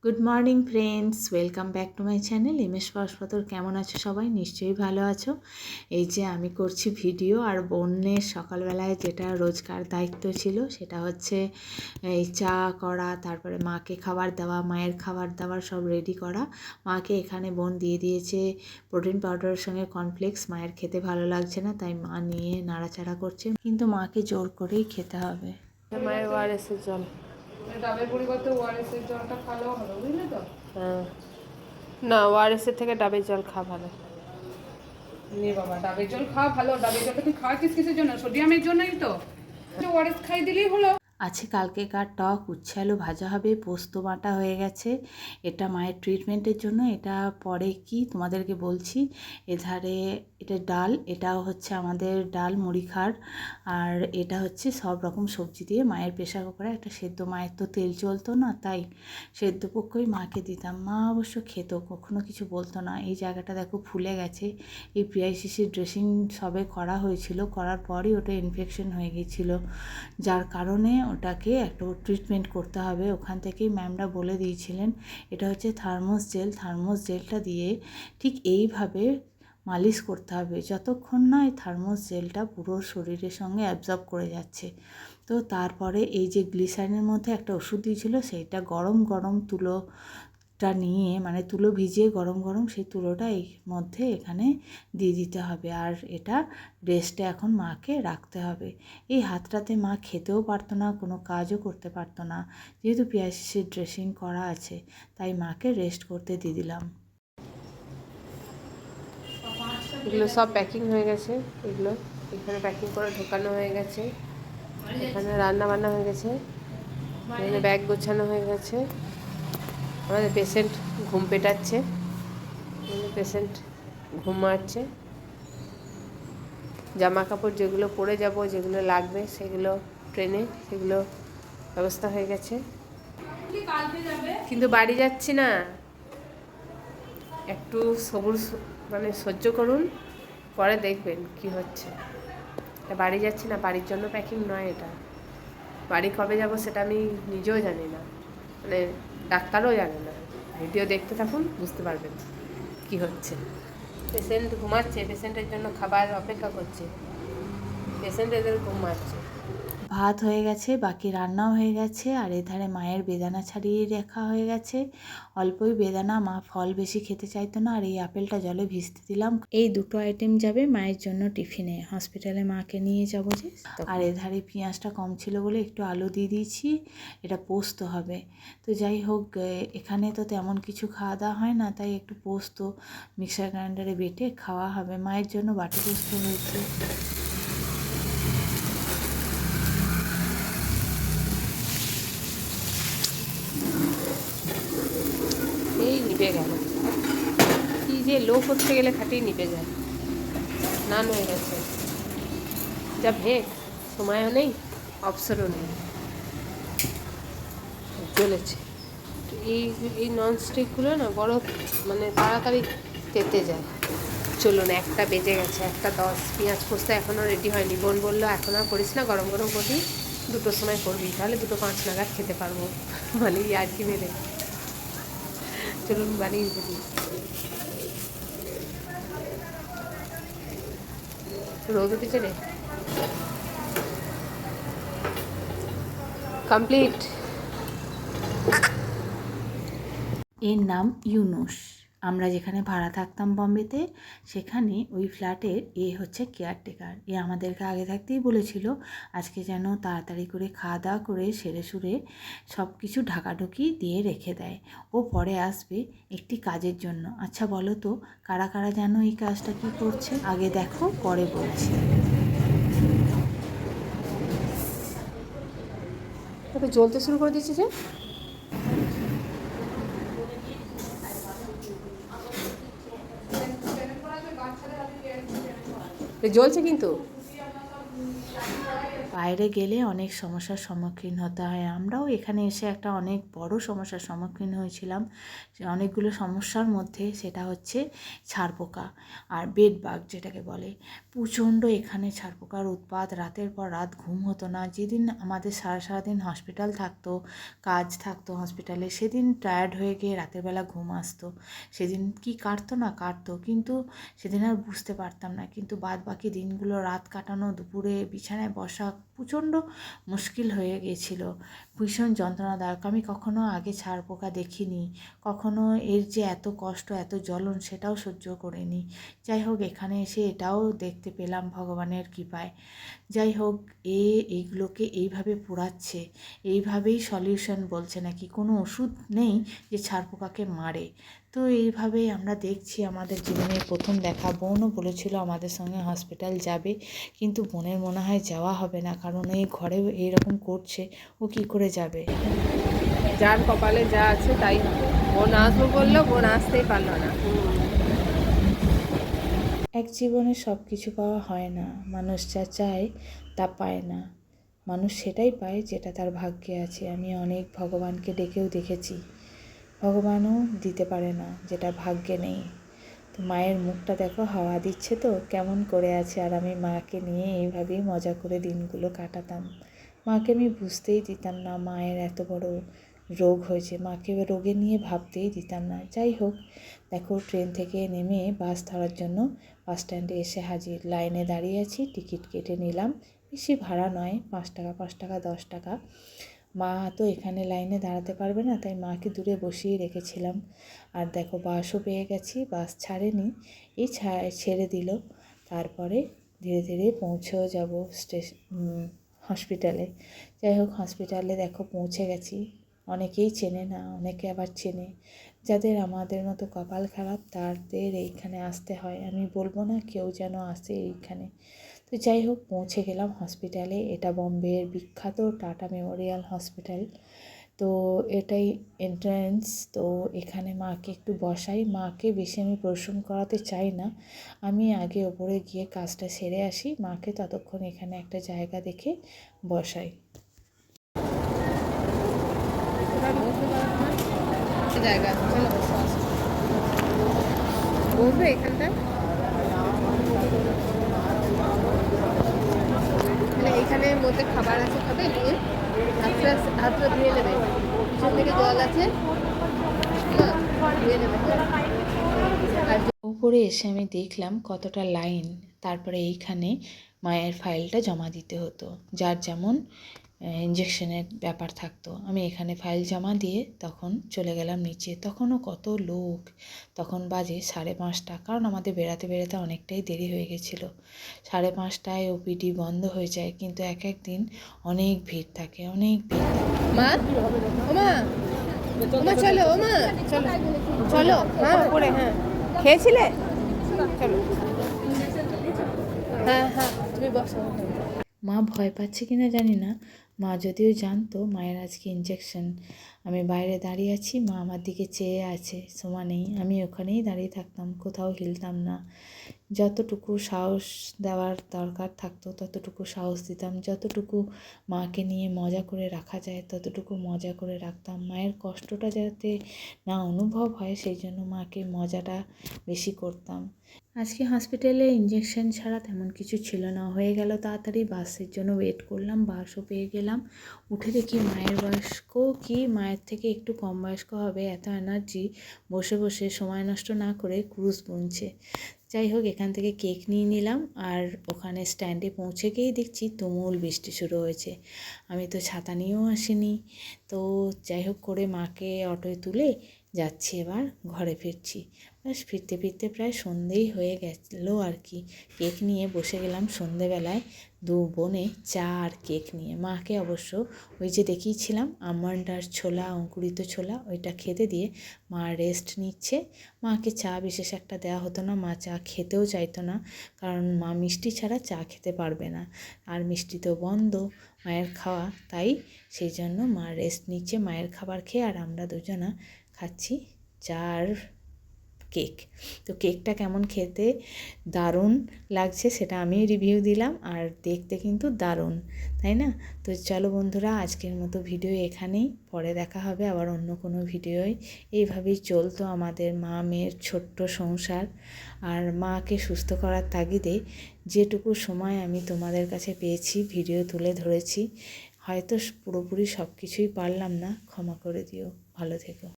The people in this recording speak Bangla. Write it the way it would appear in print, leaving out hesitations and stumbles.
Good morning friends, welcome back to my channel ইমেশ পাসপাতর। কেমন আছো সবাই? নিশ্চয়ই ভালো আছো। এই যে আমি করছি ভিডিও, আর বোনের সকালবেলায় যেটা রোজকার দায়িত্ব ছিল সেটা হচ্ছে এই চা করা, তারপরে মাকে খাবার দেওয়া, মায়ের খাবার দাবার সব রেডি করা। মাকে এখানে বোন দিয়ে দিয়েছে প্রোটিন পাউডারের সঙ্গে কর্নফ্লেক্স। মায়ের খেতে ভালো লাগছে না, তাই মা নিয়ে নাড়াচাড়া করছে, কিন্তু মাকে জোর করেই খেতে হবে। মায়ের ওআরএসের জল। ডাবের পরিবর্তে ওআরএসের জলটা খাওয়া হলো, বুঝলে তো? হ্যাঁ, না ওআরএসের থেকে ডাবের জল খাওয়া ভালো। নে বাবা, ডাবের জল খাওয়া ভালো। ডাবের জলটা তুই খাওয়াচ্ছিস কিসের জন্য? সোডিয়ামের জন্যই তো। ওআরএস খাই দিলেই হলো। আছে কালকেকার টক উচ্ছে আলু ভাজা হবে, পোস্ত বাটা হয়ে গেছে। এটা মায়ের ট্রিটমেন্টের জন্য, এটা পরে কি তোমাদেরকে বলছি। এধারে এটা ডাল, এটাও হচ্ছে আমাদের ডাল মুড়ি খার। আর এটা হচ্ছে সব রকম সবজি দিয়ে মায়ের প্রেশার কুকারে একটা সেদ্ধ। মায়ের তো তেল চলতো না, তাই সেদ্ধ পক্ষই মাকে দিতাম। মা অবশ্য খেত, কখনো কিছু বলতো না। এই জায়গাটা দেখো ফুলে গেছে। এই পিআইসিসির ড্রেসিং সবে করা হয়েছিল, করার পরই ওটা ইনফেকশন হয়ে গিয়েছিলো, যার কারণে ওটাকে একটা ট্রিটমেন্ট করতে হবে। ওখান থেকেই ম্যামরা বলে দিয়েছিলেন এটা হচ্ছে থার্মোস জেল। থার্মোস জেলটা দিয়ে ঠিক এইভাবে মালিশ করতে হবে, যতক্ষণ না এই থার্মোস জেলটা পুরো শরীরের সঙ্গে অ্যাবজর্ব করে যাচ্ছে। তো তারপরে এই যে গ্লিসারিনের মধ্যে একটা ওষুধ দিয়েছিল, সেইটা গরম গরম তুলোটা নিয়ে, মানে তুলো ভিজিয়ে গরম গরম সেই তুলোটা এই মধ্যে এখানে দিয়ে দিতে হবে। আর এটা রেস্টে এখন মাকে রাখতে হবে। এই হাতটাতে মা খেতেও পারতো না, কোনো কাজও করতে পারতো না। যেহেতু পিআইসিসির ড্রেসিং করা আছে, তাই মাকে রেস্ট করতে দিয়ে দিলাম। এগুলো সব প্যাকিং হয়ে গেছে। এগুলো এখানে প্যাকিং করে ঢোকানো হয়ে গেছে। এখানে রান্না বান্না হয়ে গেছে। এখানে ব্যাগ গোছানো হয়ে গেছে। আমাদের পেশেন্ট ঘুম পেটাচ্ছে। পেশেন্ট ঘুমাচ্ছে। জামা কাপড় যেগুলো পরে যাব, যেগুলো লাগবে সেগুলো ট্রেনে, সেগুলো ব্যবস্থা হয়ে গেছে। কিন্তু বাড়ি যাচ্ছি না, একটু সবুর মানে সহ্য করুন, পরে দেখবেন কি হচ্ছে। এটা বাড়ি যাচ্ছি না, বাড়ির জন্য প্যাকিং নয় এটা। বাড়ি কবে যাব সেটা আমি নিজেও জানি না, মানে ডাক্তারও জানে না। ভিডিও দেখতে থাকুন, বুঝতে পারবেন কি হচ্ছে। পেশেন্ট ঘুমাচ্ছে, পেশেন্টের জন্য খাবার অপেক্ষা করছে। পেশেন্ট এদের ঘুমাচ্ছে। ভাত হয়ে গেছে, বাকি রান্নাও হয়ে গেছে। আর এধারে মায়ের বেদানা ছাড়িয়ে রাখা হয়ে গেছে। অল্পই বেদানা, মা ফল বেশি খেতে চাইতো না। আর এই আপেলটা জলে ভিজতে দিলাম। এই দুটো আইটেম যাবে মায়ের জন্য টিফিনে, হসপিটালে মাকে নিয়ে যাবো যে। আর এধারে পেঁয়াজটা কম ছিল বলে একটু আলু দিয়ে দিয়েছি, এটা পোস্ত হবে। তো যাই হোক, এখানে তো তেমন কিছু খাওয়া দাওয়া হয় না, তাই একটু পোস্ত মিক্সার গ্রাইন্ডারে বেটে খাওয়া হবে। মায়ের জন্য বাটি পোস্ত হয়েছে। এই নিভে গেল, কি যে লো করতে গেলে খাটেই নিভে যায়। স্নান হয়ে গেছে, যা ভেক, সময়ও নেই, অপশনও নেই, জ্বলেছে। এই এই ননস্টিকগুলো না বড় মানে তাড়াতাড়ি তেতে যায়। চলুন, 1টা বেজে গেছে, 1টা 10। পেঁয়াজ পোস্ত এখনও রেডি হয়নি। বোন বললো এখন আর করিস না, গরম গরম করবি, 2টোর সময় করবি, তাহলে 2:05 নাগাদ খেতে পারবো। মানে আর কি মেরে, চলুন বানিয়ে দিবি। রোদ উঠেছে রে। কমপ্লিট। এর নাম ইউনুস। আমরা যেখানে ভাড়া থাকতাম বম্বেতে, সেখানে ওই ফ্ল্যাটের হচ্ছে কেয়ারটেকার। আমাদেরকে আগে থাকতেই বলেছিল আজকে যেন তাড়াতাড়ি করে খাওয়া দাওয়া করে সেরে সুরে সব কিছু ঢাকাঢুকি দিয়ে রেখে দেয়। ও পরে আসবে একটি কাজের জন্য। আচ্ছা বলো তো, কারা কারা যেন এই কাজটা কি করছে? আগে দেখো, পরে বলছি। তবে জ্বলতে শুরু করে দিয়েছে যে। জ্বলছে কিন্তু। বাইরে গেলে অনেক সমস্যার সম্মুখীন হতে হয়। আমরাও এখানে এসে একটা অনেক বড় সমস্যার সম্মুখীন হয়েছিলাম। অনেকগুলো সমস্যার মধ্যে সেটা হচ্ছে ছারপোকা আর বেডবাগ যেটাকে বলে। প্রচণ্ড এখানে ছারপোকার উৎপাত, রাতের পর রাত ঘুম হতো না। যেদিন আমাদের সারাদিন হসপিটাল থাকতো, কাজ থাকতো হসপিটালে, সেদিন টায়ার্ড হয়ে গিয়ে রাতের বেলা ঘুম আসতো। সেদিন কি কাটতো না কাটতো, কিন্তু সেদিন আর বুঝতে পারতাম না। কিন্তু বাদ বাকি দিনগুলো রাত কাটানো, দুপুরে বিছানায় বসা প্রচণ্ড মুশকিল হয়ে গিয়েছিল, ভীষণ যন্ত্রণাদায়ক। আমি কখনো আগে ছারপোকা দেখিনি, কখনো এর যে এত কষ্ট, এত জ্বলন সেটাও সহ্য করিনি। যাই হোক, এখানে এসে এটাও দেখতে পেলাম ভগবানের কৃপায়। যাই হোক, এইগুলোকে এইভাবে পোড়াচ্ছে, এইভাবেই সলিউশন বলছে, নাকি কোনো ওষুধ নেই যে ছারপোকাকে মারে। তো এইভাবেই আমরা দেখছি আমাদের জীবনের প্রথম দেখা। বোনও বলেছিল আমাদের সঙ্গে হসপিটাল যাবে, কিন্তু বোনের মনে হয় যাওয়া হবে না, কারণ এই ঘরে এইরকম করছে, ও কি করে যাবে। যার কপালে যা আছে তাই হবে। বোন আসবো বললো, বোন আসতেই পারলো না। এক জীবনে সব কিছু পাওয়া হয় না, মানুষ যা চায় তা পায় না। মানুষ সেটাই পায় যেটা তার ভাগ্যে আছে। আমি অনেক ভগবানকে ডেকেও দেখেছি, ভগবানও দিতে পারে না যেটা ভাগ্যে নেই। তো মায়ের মুখটা দেখো, হাওয়া দিচ্ছে তো কেমন করে আছে। আর আমি মাকে নিয়ে এইভাবেই মজা করে দিনগুলো কাটাতাম। মাকে আমি বুঝতেই দিতাম না মায়ের এত বড় রোগ হয়েছে, মাকে রোগে নিয়ে ভাবতেই দিতাম না। যাই হোক, দেখো ট্রেন থেকে নেমে বাস ধরার জন্য বাস স্ট্যান্ডে এসে হাজির। লাইনে দাঁড়িয়ে আছি, টিকিট কেটে নিলাম। বেশি ভাড়া নয়, 5 টাকা, 5 টাকা, 10 টাকা। মা তো এখানে লাইনে দাঁড়াতে পারবে না, তাই মাকে দূরে বসিয়ে রেখেছিলাম। আর দেখো বাসও পেয়ে গেছি, বাস ছাড়েনি, এই ছেড়ে দিল। তারপরে ধীরে ধীরে পৌঁছেও যাব হসপিটালে। যাই হোক, হসপিটালে দেখো পৌঁছে গেছি। অনেকেই চেনে না, অনেকে আবার চেনে। যাদের আমাদের মতো কপাল খারাপ তাদের এইখানে আসতে হয়। আমি বলবো না কেউ যেন আসে এইখানে। তো যাই হোক, পৌঁছে গেলাম হসপিটালে। এটা বম্বের বিখ্যাত টাটা মেমোরিয়াল হসপিটাল। তো এটাই এন্ট্রান্স। তো এখানে মাকে একটু বসাই। মাকে বেশি আমি পরিশ্রম করাতে চাই না, আমি আগে ওপরে গিয়ে কাজটা সেরে আসি। মাকে ততক্ষণ এখানে একটা জায়গা দেখে বসাই। জায়গা চলো বসে আসো। বসবে এখানটায়, মানে এইখানের মধ্যে খাবার আছে, খাবে নিয়ে হাতটা ধুয়ে নেবে। পিছন থেকে জল আছে না, ধুয়ে নেবে। আর উপরে এসে আমি দেখলাম কতটা লাইন। তারপরে এইখানে মায়ের ফাইলটা জমা দিতে হতো, যার যেমন ইঞ্জেকশনের ব্যাপার থাকতো। আমি এখানে ফাইল জমা দিয়ে তখন চলে গেলাম নিচে। তখনও কত লোক, তখন বাজে 5:30, কারণ আমাদের বেড়াতে বেড়াতে অনেকটাই দেরি হয়ে গেছিলো। 5:30টায় ওপিডি বন্ধ হয়ে যায়, কিন্তু এক এক দিন অনেক ভিড় থাকে, অনেক ভিড় থাকে। মা, ও মা, ও মা চলো, ও মা চলো, চলো হ্যাঁ উপরে। হ্যাঁ খেয়েছিলে, চলো। হ্যাঁ হ্যাঁ তুমি বসো। মা ভয় পাচ্ছে কিনা জানি না, মা যদিও জানতো মায়ের আজকে ইঞ্জেকশন। আমি বাইরে দাঁড়িয়ে আছি, মা আমার দিকে চেয়ে আছে সমানেই। আমি ওখানেই দাঁড়িয়ে থাকতাম, কোথাও হিলতাম না। যতটুকু সাহস দেওয়ার দরকার থাকতো ততটুকু সাহস দিতাম, যতটুকু মাকে নিয়ে মজা করে রাখা যায় ততটুকু মজা করে রাখতাম। মায়ের কষ্টটা যাতে না অনুভব হয় সেই জন্য মাকে মজাটা বেশি করতাম। আজকে হসপিটালে ইঞ্জেকশন ছাড়া তেমন কিছু ছিল না, হয়ে গেল তাড়াতাড়ি। বাসের জন্য ওয়েট করলাম, বাসও পেয়ে গেলাম। উঠে দেখি মায়ের বয়স্ক কি মায়ের থেকে একটু কম বয়স্ক হবে, এত এনার্জি, বসে বসে সময় নষ্ট না করে ক্রুজ বুনছে। যাই হোক, এখান থেকে কেক নিয়ে নিলাম। আর ওখানে স্ট্যান্ডে পৌঁছে গিয়েই দেখছি তুমুল বৃষ্টি শুরু হয়েছে। আমি তো ছাতা নিয়েও আসিনি। তো যাই হোক করে মাকে অটোয় তুলে যাচ্ছি, এবার ঘরে ফিরছি। ব্যাস ফিরতে ফিরতে প্রায় সন্ধেই হয়ে গেল আর কি। কেক নিয়ে বসে গেলাম সন্ধেবেলায় দু বোনে চা আর কেক নিয়ে। মাকে অবশ্য ওই যে দেখিয়েছিলাম আমন্ড আর ছোলা, অঙ্কুরিত ছোলা, ওইটা খেতে দিয়ে মা রেস্ট নিচ্ছে। মাকে চা বিশেষ একটা দেওয়া হতো না, মা চা খেতেও চাইতো না, কারণ মা মিষ্টি ছাড়া চা খেতে পারবে না। আর মিষ্টি তো বন্ধ মায়ের খাওয়া, তাই সেই জন্য মা রেস্ট নিচ্ছে মায়ের খাবার খেয়ে। আর আমরা দুজনা খাচ্ছি চা আর কেক। তো কেকটা কেমন খেতে দারুণ লাগছে সেটা আমি রিভিউ দিলাম, আর দেখতে কিন্তু দারুণ, তাই না? তো চলো বন্ধুরা, আজকের মতো ভিডিও এখানেই, পরে দেখা হবে আবার অন্য কোনো ভিডিওয়। এইভাবেই চলতো আমাদের মা মেয়ের ছোট্ট সংসার, আর মাকে সুস্থ করার তাগিদে যেটুকু সময় আমি তোমাদের কাছে পেয়েছি ভিডিও তুলে ধরেছি। হয়তো পুরোপুরি সব কিছুই পারলাম না, ক্ষমা করে দিও। ভালো থেকো।